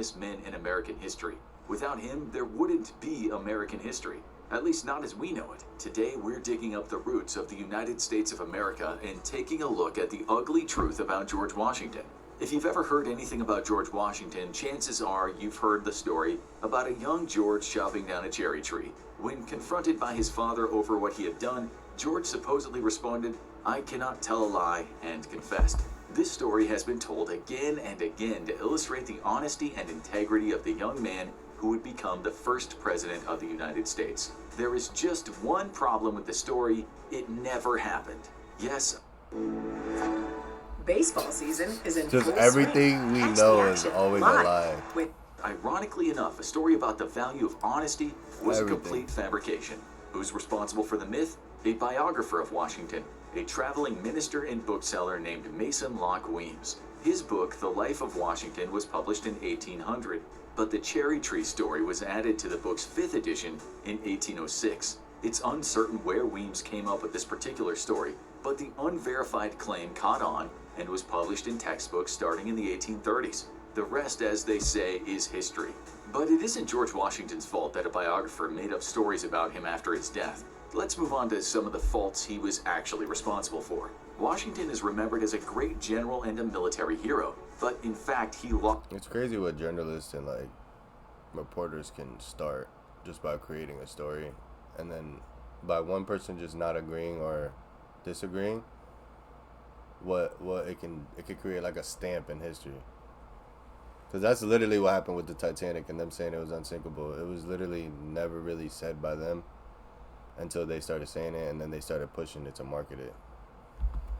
men in American history. Without him, there wouldn't be American history. At least not as we know it. Today, we're digging up the roots of the United States of America and taking a look at the ugly truth about George Washington. If you've ever heard anything about George Washington, chances are you've heard the story about a young George chopping down a cherry tree. When confronted by his father over what he had done, George supposedly responded, "I cannot tell a lie," and confessed. This story has been told again and again to illustrate the honesty and integrity of the young man who would become the first president of the United States. There is just one problem with the story: it never happened. Yes. Baseball season is in Just full everything swing. we Catch know the is action always a live lie. with Ironically enough, a story about the value of honesty was Everything. a complete fabrication. Who's responsible for the myth? A biographer of Washington, a traveling minister and bookseller named Mason Locke Weems. His book, The Life of Washington, was published in 1800, but the cherry tree story was added to the book's 5th edition in 1806. It's uncertain where Weems came up with this particular story, but the unverified claim caught on and was published in textbooks starting in the 1830s. The rest, as they say, is history. But it isn't George Washington's fault that a biographer made up stories about him after his death. Let's move on to some of the faults he was actually responsible for. Washington is remembered as a great general and a military hero, but in fact he lost. It's crazy what journalists and reporters can start just by creating a story, and then by one person just not agreeing or disagreeing, what it could create like a stamp in history. Because that's literally what happened with the Titanic and them saying it was unsinkable. It was literally never really said by them until they started saying it, and then they started pushing it to market it.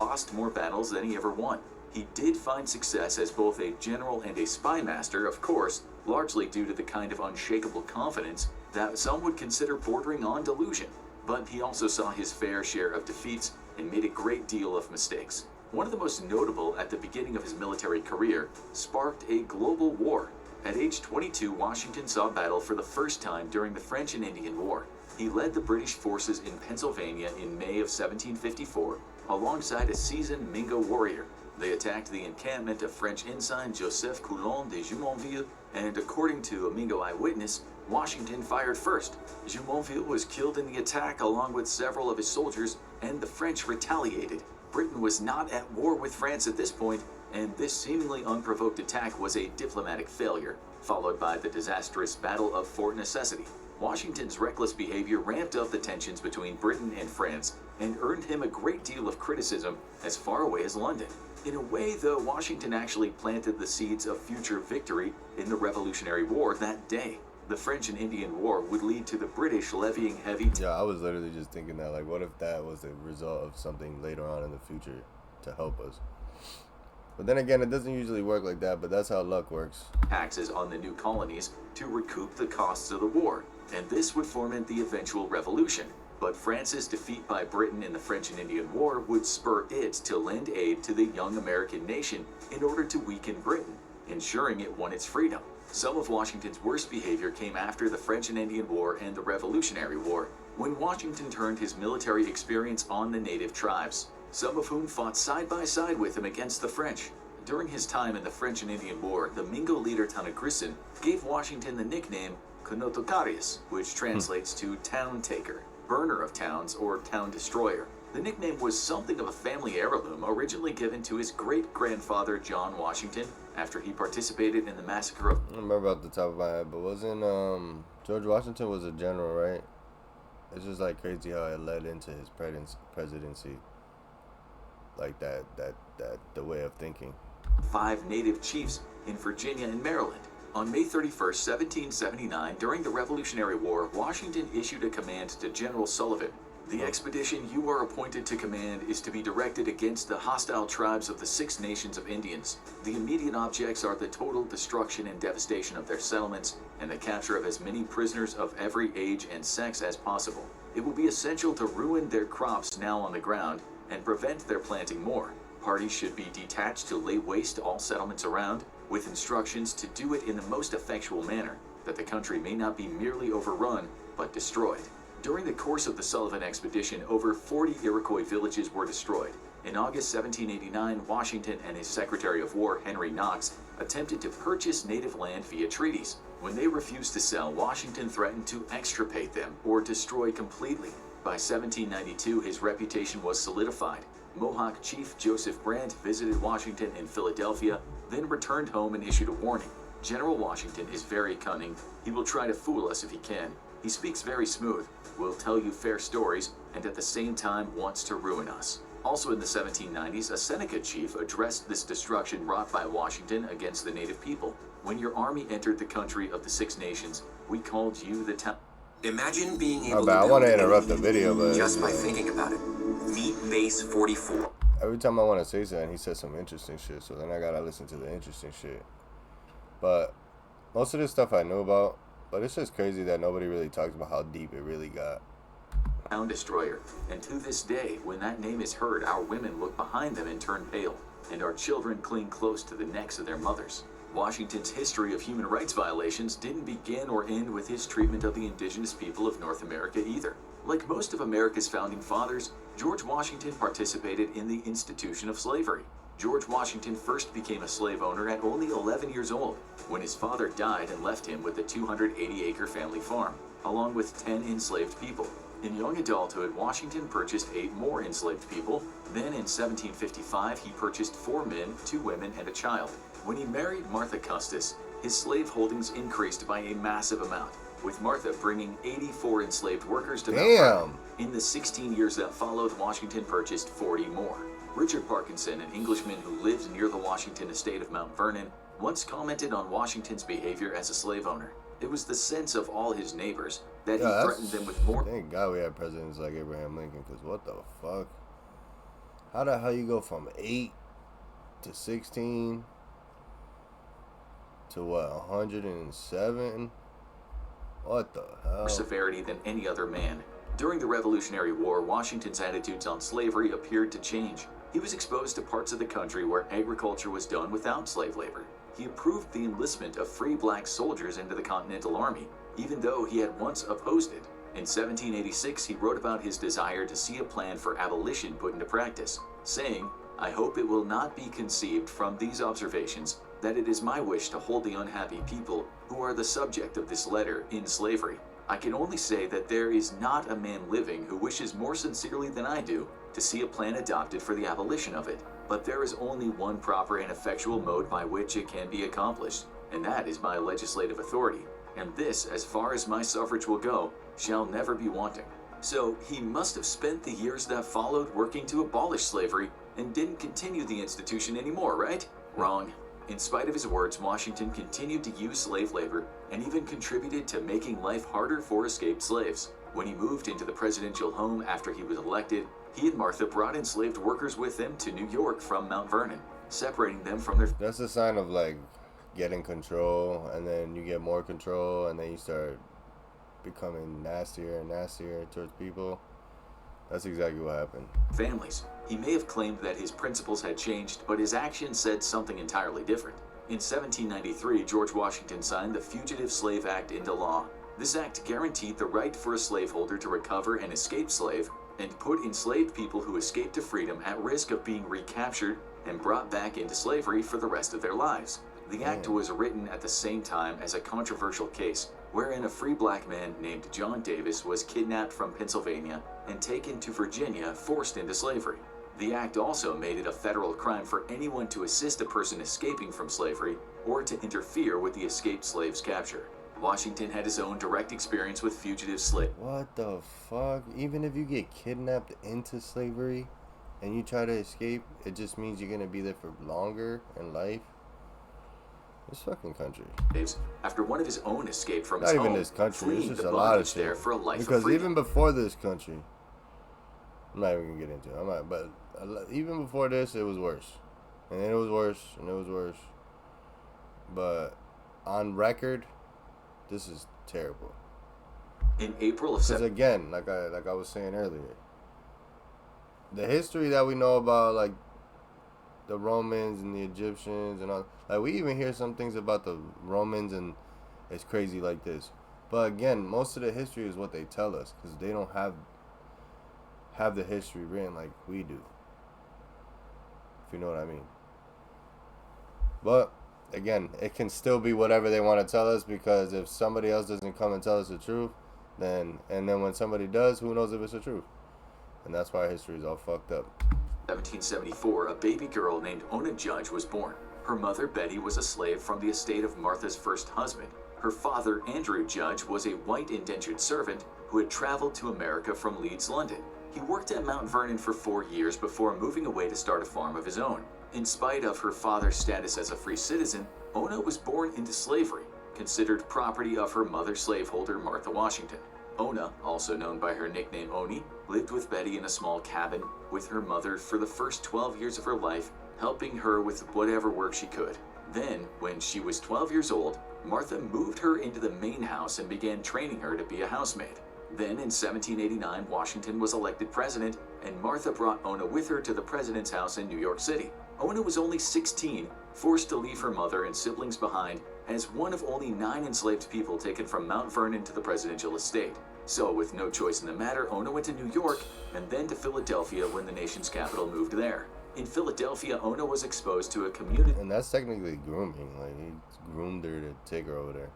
Lost more battles than he ever won. He did find success as both a general and a spy master, of course, largely due to the kind of unshakable confidence that some would consider bordering on delusion. But he also saw his fair share of defeats and made a great deal of mistakes. One of the most notable at the beginning of his military career sparked a global war. At age 22, Washington saw battle for the first time during the French and Indian War. He led the British forces in Pennsylvania in May of 1754 alongside a seasoned Mingo warrior. They attacked the encampment of French ensign Joseph Coulon de Jumonville, and according to a Mingo eyewitness, Washington fired first. Jumonville was killed in the attack along with several of his soldiers, and the French retaliated. Britain was not at war with France at this point, and this seemingly unprovoked attack was a diplomatic failure, followed by the disastrous Battle of Fort Necessity. Washington's reckless behavior ramped up the tensions between Britain and France and earned him a great deal of criticism as far away as London. In a way, though, Washington actually planted the seeds of future victory in the Revolutionary War that day. The French and Indian War would lead to the British levying heavy Yeah, I was literally just thinking that, what if that was the result of something later on in the future to help us? But then again, it doesn't usually work like that, but that's how luck works. taxes on the new colonies to recoup the costs of the war, and this would foment the eventual revolution. But France's defeat by Britain in the French and Indian War would spur it to lend aid to the young American nation in order to weaken Britain, ensuring it won its freedom. Some of Washington's worst behavior came after the French and Indian War and the Revolutionary War, when Washington turned his military experience on the native tribes, some of whom fought side by side with him against the French. During his time in the French and Indian War, the Mingo leader Tanacrissan gave Washington the nickname Conotocarius, which translates to town taker, burner of towns, or town destroyer. The nickname was something of a family heirloom originally given to his great-grandfather John Washington after he participated in the massacre of... I don't remember off the top of my head, but wasn't George Washington was a general, right? It's just crazy how it led into his presidency, the way of thinking. 5 native chiefs in Virginia and Maryland. On May 31st, 1779, during the Revolutionary War, Washington issued a command to General Sullivan. The expedition you are appointed to command is to be directed against the hostile tribes of the 6 nations of Indians. The immediate objects are the total destruction and devastation of their settlements and the capture of as many prisoners of every age and sex as possible. It will be essential to ruin their crops now on the ground and prevent their planting more. Parties should be detached to lay waste to all settlements around, with instructions to do it in the most effectual manner, that the country may not be merely overrun, but destroyed. During the course of the Sullivan expedition, over 40 Iroquois villages were destroyed. In August 1789, Washington and his Secretary of War, Henry Knox, attempted to purchase native land via treaties. When they refused to sell, Washington threatened to extirpate them or destroy completely. By 1792, his reputation was solidified. Mohawk Chief Joseph Brant visited Washington in Philadelphia, then returned home and issued a warning. General Washington is very cunning. He will try to fool us if he can. He speaks very smooth, will tell you fair stories, and at the same time wants to ruin us. Also in the 1790s, a Seneca chief addressed this destruction wrought by Washington against the native people. When your army entered the country of the Six Nations, we called you the town. Imagine being able I to want to build interrupt the video, but just by thinking about it. Meet Base 44. every time I want to say something, he says some interesting shit. So then I gotta listen to the interesting shit. But most of this stuff I knew about, but it's just crazy that nobody really talks about how deep it really got. Town destroyer. And to this day, when that name is heard, our women look behind them and turn pale, and our children cling close to the necks of their mothers. Washington's history of human rights violations didn't begin or end with his treatment of the indigenous people of North America either. Like most of America's founding fathers, George Washington participated in the institution of slavery. George Washington first became a slave owner at only 11 years old, when his father died and left him with the 280-acre family farm, along with 10 enslaved people. In young adulthood, Washington purchased 8 more enslaved people. Then in 1755, he purchased 4 men, 2 women, and a child. When he married Martha Custis, his slave holdings increased by a massive amount, with Martha bringing 84 enslaved workers to Mount Vernon. In the 16 years that followed, Washington purchased 40 more. Richard Parkinson, an Englishman who lived near the Washington estate of Mount Vernon, once commented on Washington's behavior as a slave owner. It was the sense of all his neighbors that he threatened them with more. Thank God we have presidents like Abraham Lincoln, because what the fuck? How the hell you go from 8 to 16 to what, 107? What the hell? Severity than any other man. During the Revolutionary War, Washington's attitudes on slavery appeared to change. He was exposed to parts of the country where agriculture was done without slave labor. He approved the enlistment of free black soldiers into the Continental Army, even though he had once opposed it. In 1786, he wrote about his desire to see a plan for abolition put into practice, saying, "I hope it will not be conceived from these observations that it is my wish to hold the unhappy people who are the subject of this letter in slavery. I can only say that there is not a man living who wishes more sincerely than I do to see a plan adopted for the abolition of it. But there is only one proper and effectual mode by which it can be accomplished, and that is by legislative authority. And this, as far as my suffrage will go, shall never be wanting." So he must have spent the years that followed working to abolish slavery and didn't continue the institution anymore, right? Wrong. In spite of his words, Washington continued to use slave labor and even contributed to making life harder for escaped slaves. When he moved into the presidential home after he was elected, he and Martha brought enslaved workers with them to New York from Mount Vernon, separating them from their... That's a sign of like getting control, and then you get more control, and then you start becoming nastier and nastier towards people. That's exactly what happened. families. He may have claimed that his principles had changed, but his actions said something entirely different. In 1793, George Washington signed the Fugitive Slave Act into law. This act guaranteed the right for a slaveholder to recover an escaped slave and put enslaved people who escaped to freedom at risk of being recaptured and brought back into slavery for the rest of their lives. The act was written at the same time as a controversial case wherein a free black man named John Davis was kidnapped from Pennsylvania and taken to Virginia, forced into slavery. The act also made it a federal crime for anyone to assist a person escaping from slavery or to interfere with the escaped slave's capture. Washington had his own direct experience with fugitive slaves. What the fuck? Even if you get kidnapped into slavery and you try to escape, it just means you're gonna be there for longer in life? This fucking country. After one of his own escaped from Not his even home, this country, it's fleeing just the a lot of bondage there shit. for a life Because of freedom. even before this country, I'm not even gonna get into it. But even before this, it was worse, and then it was worse, and it was worse. But on record, this is terrible. In April of Because again, like I was saying earlier, the history that we know about, like the Romans and the Egyptians and all, like we even hear some things about the Romans, and it's crazy like this. But again, most of the history is what they tell us, because they don't have the history written like we do. if you know what I mean. But again, it can still be whatever they want to tell us, because if somebody else doesn't come and tell us the truth, then when somebody does, who knows if it's the truth? And that's why history is all fucked up. 1774, a baby girl named Ona Judge was born. Her mother, Betty, was a slave from the estate of Martha's first husband. Her father, Andrew Judge, was a white indentured servant who had traveled to America from Leeds, London. He worked at Mount Vernon for 4 years before moving away to start a farm of his own. In spite of her father's status as a free citizen, Ona was born into slavery, considered property of her mother slaveholder Martha Washington. Ona, also known by her nickname Oni, lived with Betty in a small cabin with her mother for the first 12 years of her life, helping her with whatever work she could. Then, when she was 12 years old, Martha moved her into the main house and began training her to be a housemaid. Then in 1789, Washington was elected president, and Martha brought Ona with her to the president's house in New York City. Ona was only 16, forced to leave her mother and siblings behind as one of only 9 enslaved people taken from Mount Vernon to the presidential estate. So, with no choice in the matter, Ona went to New York and then to Philadelphia when the nation's capital moved there. In Philadelphia, Ona was exposed to a community And that's technically grooming. Like, he groomed her to take her over there.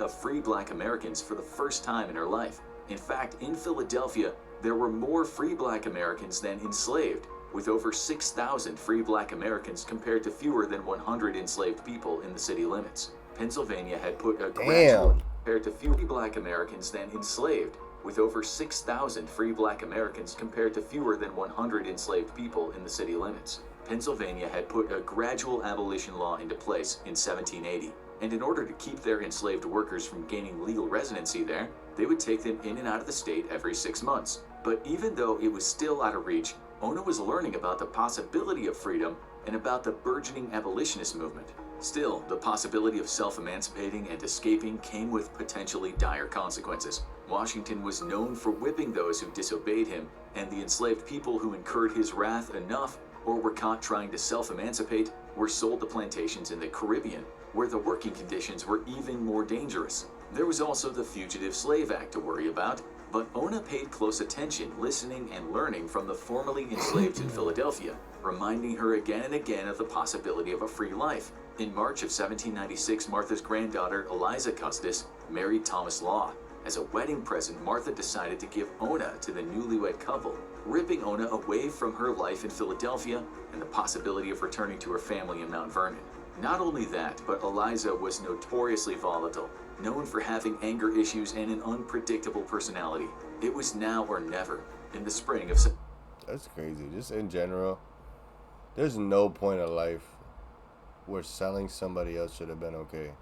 of free black Americans for the first time in her life. In fact, in Philadelphia, there were more free black Americans than enslaved, with over 6,000 free black Americans compared to fewer than 100 enslaved people in the city limits. Pennsylvania had put a gradual compared to fewer black Americans than enslaved, with over 6,000 free black Americans compared to fewer than 100 enslaved people in the city limits. Pennsylvania had put a gradual abolition law into place in 1780, and in order to keep their enslaved workers from gaining legal residency there, they would take them in and out of the state every 6 months. But even though it was still out of reach, Ona was learning about the possibility of freedom and about the burgeoning abolitionist movement. Still, the possibility of self-emancipating and escaping came with potentially dire consequences. Washington was known for whipping those who disobeyed him, and the enslaved people who incurred his wrath enough or were caught trying to self-emancipate were sold to plantations in the Caribbean, where the working conditions were even more dangerous. There was also the Fugitive Slave Act to worry about, but Ona paid close attention, listening and learning from the formerly enslaved in Philadelphia, reminding her again and again of the possibility of a free life. In March of 1796, Martha's granddaughter, Eliza Custis, married Thomas Law. As a wedding present, Martha decided to give Ona to the newlywed couple, ripping Ona away from her life in Philadelphia and the possibility of returning to her family in Mount Vernon. Not only that, but Eliza was notoriously volatile, known for having anger issues and an unpredictable personality. It was now or never. In the spring of... That's crazy. Just in general, there's no point of life where selling somebody else should have been okay.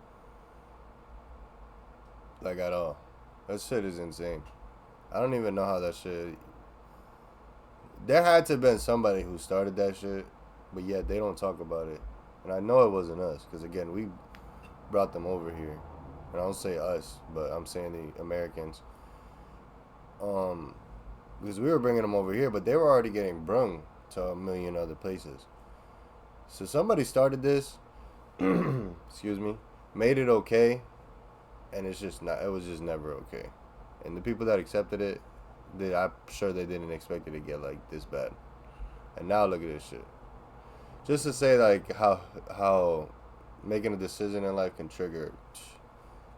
Like, at all. That shit is insane. I don't even know how that shit... There had to have been somebody who started that shit, but yet they don't talk about it. And I know it wasn't us, because again, we brought them over here. And I don't say us, but I'm saying the Americans. Because we were bringing them over here, but they were already getting brung to a million other places. So somebody started this, excuse me, made it okay, and it's just not, it was just never okay. And the people that accepted it, I'm sure they didn't expect it to get like this bad. And now look at this shit. Just to say like how making a decision in life can trigger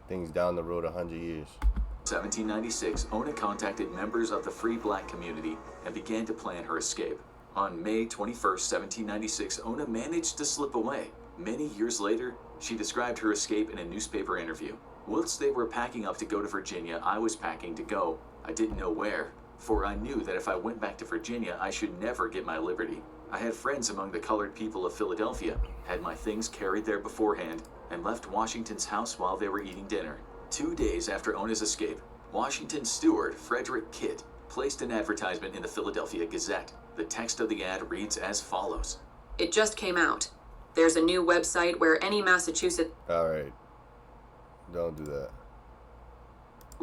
things down the road 100 years. 1796, Ona contacted members of the free black community and began to plan her escape. On May 21st, 1796, Ona managed to slip away. Many years later, she described her escape in a newspaper interview. Whilst they were packing up to go to Virginia, I was packing to go. I didn't know where, for I knew that if I went back to Virginia, I should never get my liberty. I had friends among the colored people of Philadelphia, had my things carried there beforehand, and left Washington's house while they were eating dinner. 2 days after Ona's escape, Washington's steward, Frederick Kitt, placed an advertisement in the Philadelphia Gazette. The text of the ad reads as follows. It just came out. There's a new website where any Massachusetts... All right. Don't do that.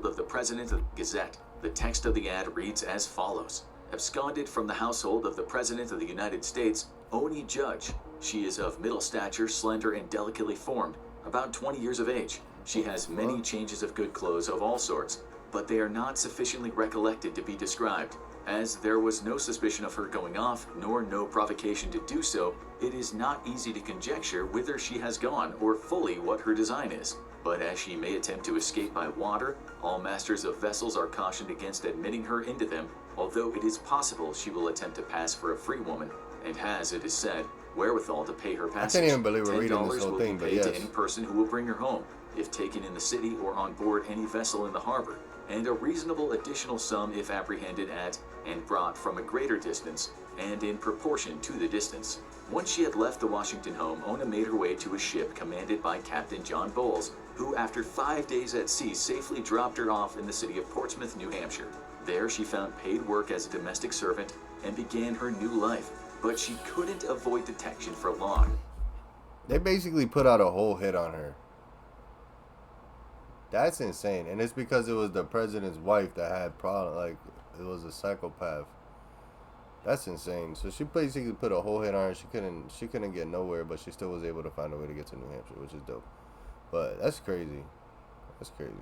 Of the President of the Gazette. The text of the ad reads as follows. Absconded from the household of the President of the United States, Ona Judge. She is of middle stature, slender and delicately formed, about 20 years of age. She has many changes of good clothes of all sorts, but they are not sufficiently recollected to be described. As there was no suspicion of her going off, nor no provocation to do so, it is not easy to conjecture whither she has gone or fully what her design is. But as she may attempt to escape by water, all masters of vessels are cautioned against admitting her into them, although it is possible she will attempt to pass for a free woman, and has, it is said, wherewithal to pay her passage. I can't even believe we're reading this $10 whole will thing, be but paid yes. to any person who will bring her home, if taken in the city or on board any vessel in the harbor, and a reasonable additional sum if apprehended at and brought from a greater distance, and in proportion to the distance. Once she had left the Washington home, Ona made her way to a ship commanded by Captain John Bowles, who after 5 days at sea safely dropped her off in the city of Portsmouth, New Hampshire. There she found paid work as a domestic servant and began her new life, but she couldn't avoid detection for long. They basically put out a whole hit on her. That's insane. And it's because it was the president's wife that had problem. Like, it was a psychopath. That's insane. So she basically put a whole hit on her. She couldn't get nowhere, but she still was able to find a way to get to New Hampshire, which is dope. But that's crazy. That's crazy.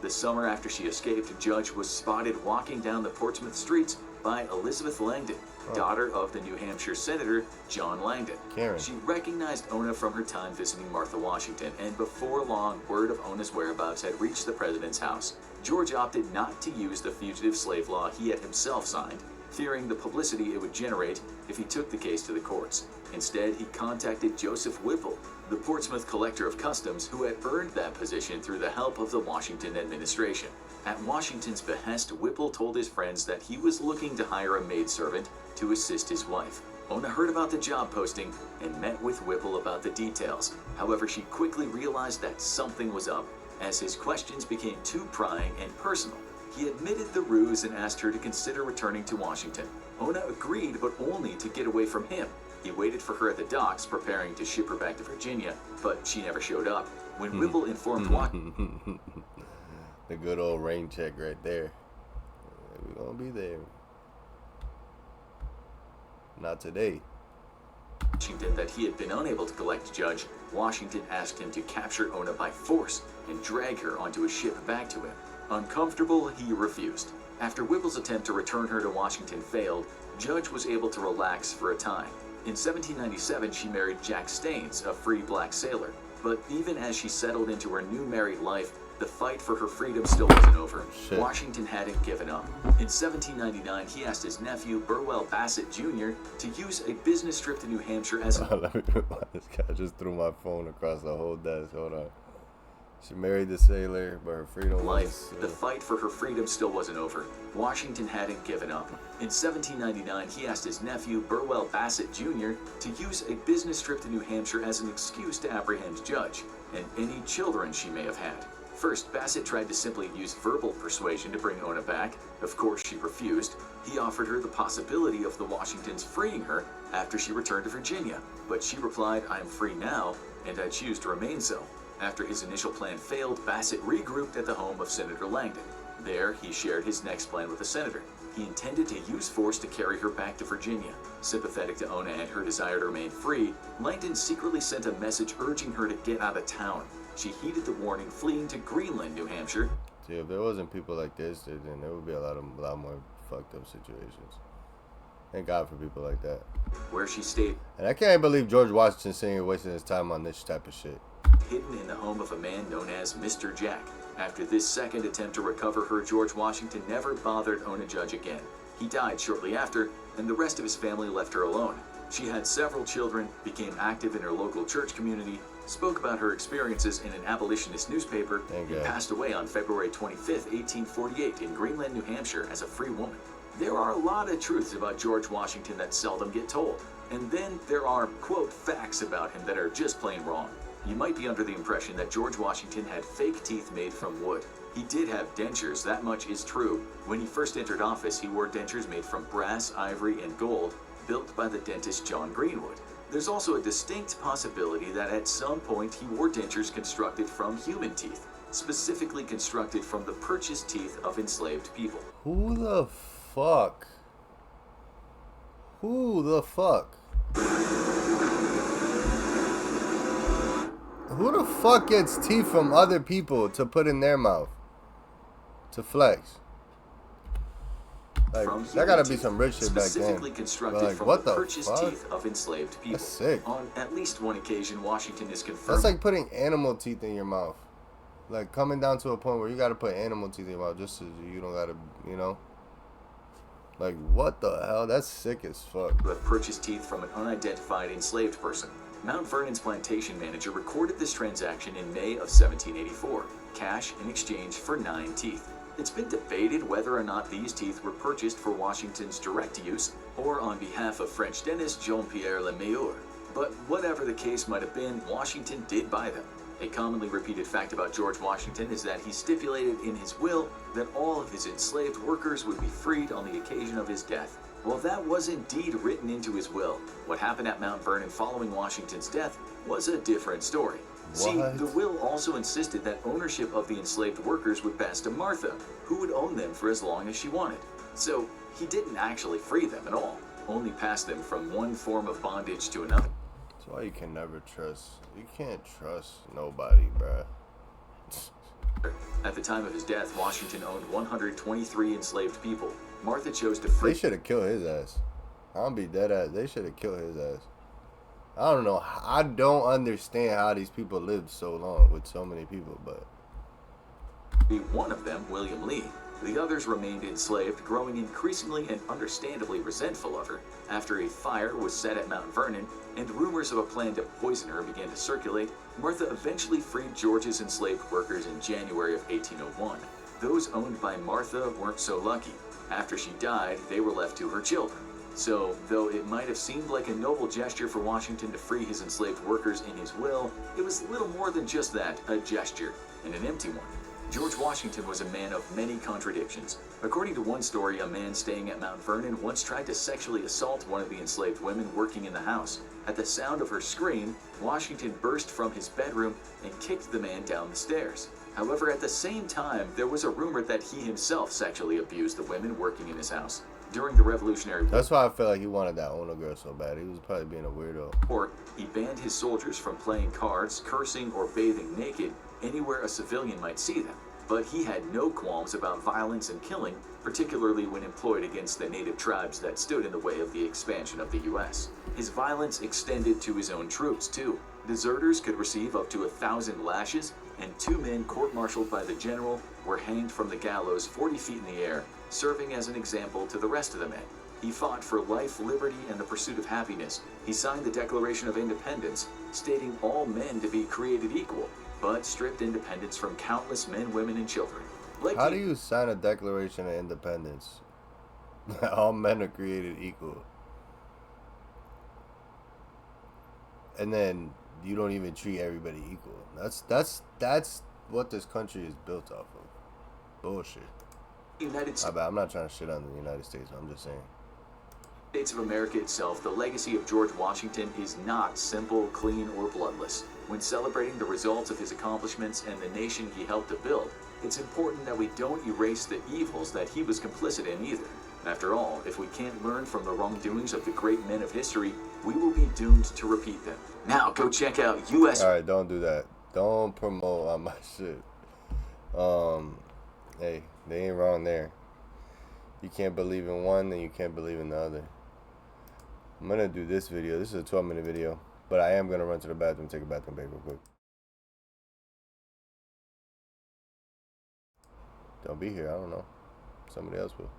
The summer after she escaped, Judge was spotted walking down the Portsmouth streets by Elizabeth Langdon, daughter of the New Hampshire Senator John Langdon. Karen. She recognized Ona from her time visiting Martha Washington, and before long, word of Ona's whereabouts had reached the president's house. George opted not to use the fugitive slave law he had himself signed, fearing the publicity it would generate if he took the case to the courts. Instead, he contacted Joseph Whipple, the Portsmouth Collector of Customs, who had earned that position through the help of the Washington administration. At Washington's behest, Whipple told his friends that he was looking to hire a maidservant to assist his wife. Ona heard about the job posting and met with Whipple about the details. However, she quickly realized that something was up, as his questions became too prying and personal. He admitted the ruse and asked her to consider returning to Washington. Ona agreed, but only to get away from him. He waited for her at the docks, preparing to ship her back to Virginia, but she never showed up. When Whipple informed Washington, the good old rain check right there. We're gonna be there. Not today. that he had been unable to collect Judge, Washington asked him to capture Ona by force and drag her onto a ship back to him. Uncomfortable, he refused. After Whipple's attempt to return her to Washington failed, Judge was able to relax for a time. In 1797, she married Jack Staines, a free black sailor. But even as she settled into her new married life, the fight for her freedom still wasn't over. Shit. Washington hadn't given up. In 1799, he asked his nephew, Burwell Bassett Jr., to use a business trip to New Hampshire as Let me rewind. This guy just threw my phone across the whole desk. Hold on. She married the sailor, but her freedom life. was... The fight for her freedom still wasn't over. Washington hadn't given up. In 1799, he asked his nephew, Burwell Bassett Jr., to use a business trip to New Hampshire as an excuse to apprehend Judge and any children she may have had. First, Bassett tried to simply use verbal persuasion to bring Ona back. Of course, she refused. He offered her the possibility of the Washingtons freeing her after she returned to Virginia, but she replied, "I'm free now, and I choose to remain so." After his initial plan failed, Bassett regrouped at the home of Senator Langdon. There, he shared his next plan with the senator. He intended to use force to carry her back to Virginia. Sympathetic to Ona and her desire to remain free, Langdon secretly sent a message urging her to get out of town. She heeded the warning, fleeing to Greenland, New Hampshire. See, if there wasn't people like this, then there would be a lot more fucked up situations. Thank God for people like that. Where she stayed. And I can't believe George Washington sitting here wasting his time on this type of shit. Hidden in the home of a man known as Mr. Jack. After this second attempt to recover her, George Washington never bothered Ona Judge again. He died shortly after, and the rest of his family left her alone. She had several children, became active in her local church community, spoke about her experiences in an abolitionist newspaper, and passed away on February 25, 1848 in Greenland, New Hampshire as a free woman. There are a lot of truths about George Washington that seldom get told, and then there are, quote, facts about him that are just plain wrong. You might be under the impression that George Washington had fake teeth made from wood. He did have dentures, that much is true. When he first entered office, he wore dentures made from brass, ivory, and gold, built by the dentist John Greenwood. There's also a distinct possibility that at some point he wore dentures constructed from human teeth, specifically constructed from the purchased teeth of enslaved people. Who the fuck? Who the fuck? Who the fuck gets teeth from other people to put in their mouth? To flex? Like, from that gotta human be teeth, some rich shit back then. specifically constructed Like, from what the the purchased fuck? teeth of enslaved people. That's sick. On at least one occasion, Washington is confirmed. That's like putting animal teeth in your mouth. Like, coming down to a point where you gotta put animal teeth in your mouth just so you don't gotta, you know? Like, what the hell? That's sick as fuck. Who have purchased teeth from an unidentified enslaved person. Mount Vernon's plantation manager recorded this transaction in May of 1784. Cash in exchange for 9 teeth. It's been debated whether or not these teeth were purchased for Washington's direct use or on behalf of French dentist Jean-Pierre Lemeur. But whatever the case might have been, Washington did buy them. A commonly repeated fact about George Washington is that he stipulated in his will that all of his enslaved workers would be freed on the occasion of his death. Well, that was indeed written into his will. What happened at Mount Vernon following Washington's death was a different story. See, the will also insisted that ownership of the enslaved workers would pass to Martha, who would own them for as long as she wanted. So, he didn't actually free them at all, only pass them from one form of bondage to another. That's why you can never trust. You can't trust nobody, bruh. At the time of his death, Washington owned 123 enslaved people. Martha chose to free. They should have killed his ass. I'm be dead ass. They should have killed his ass. I don't know. I don't understand how these people lived so long with so many people, but One of them, William Lee. The others remained enslaved, growing increasingly and understandably resentful of her. After a fire was set at Mount Vernon and rumors of a plan to poison her began to circulate, Martha eventually freed George's enslaved workers in January of 1801. Those owned by Martha weren't so lucky. After she died, they were left to her children. So, though it might have seemed like a noble gesture for Washington to free his enslaved workers in his will, it was little more than just that, a gesture, and an empty one. George Washington was a man of many contradictions. According to one story, a man staying at Mount Vernon once tried to sexually assault one of the enslaved women working in the house. At the sound of her scream, Washington burst from his bedroom and kicked the man down the stairs. However, at the same time, there was a rumor that he himself sexually abused the women working in his house. During the Revolutionary War, that's why I felt like he wanted that owner girl so bad. He was probably being a weirdo. He banned his soldiers from playing cards, cursing, or bathing naked anywhere a civilian might see them. But he had no qualms about violence and killing, particularly when employed against the native tribes that stood in the way of the expansion of the U.S. His violence extended to his own troops, too. Deserters could receive up to 1,000 lashes, and 2 men court-martialed by the general were hanged from the gallows 40 feet in the air, serving as an example to the rest of the men. He fought for life, liberty, and the pursuit of happiness. He signed the Declaration of Independence, stating all men to be created equal, but stripped independence from countless men, women, and children. How do you sign a Declaration of Independence? All men are created equal. And then you don't even treat everybody equal. That's what this country is built off of. Bullshit. I'm not trying to shit on the United States. I'm just saying. States of America itself, the legacy of George Washington is not simple, clean, or bloodless. When celebrating the results of his accomplishments and the nation he helped to build, it's important that we don't erase the evils that he was complicit in either. After all, if we can't learn from the wrongdoings of the great men of history, we will be doomed to repeat them. Now, go check out U.S. Alright, don't do that. Don't promote on my shit. Hey, they ain't wrong there. You can't believe in one, then you can't believe in the other. I'm gonna do this video. This is a 12-minute video, but I am gonna run to the bathroom, take a bathroom break real quick. Don't be here. I don't know. Somebody else will.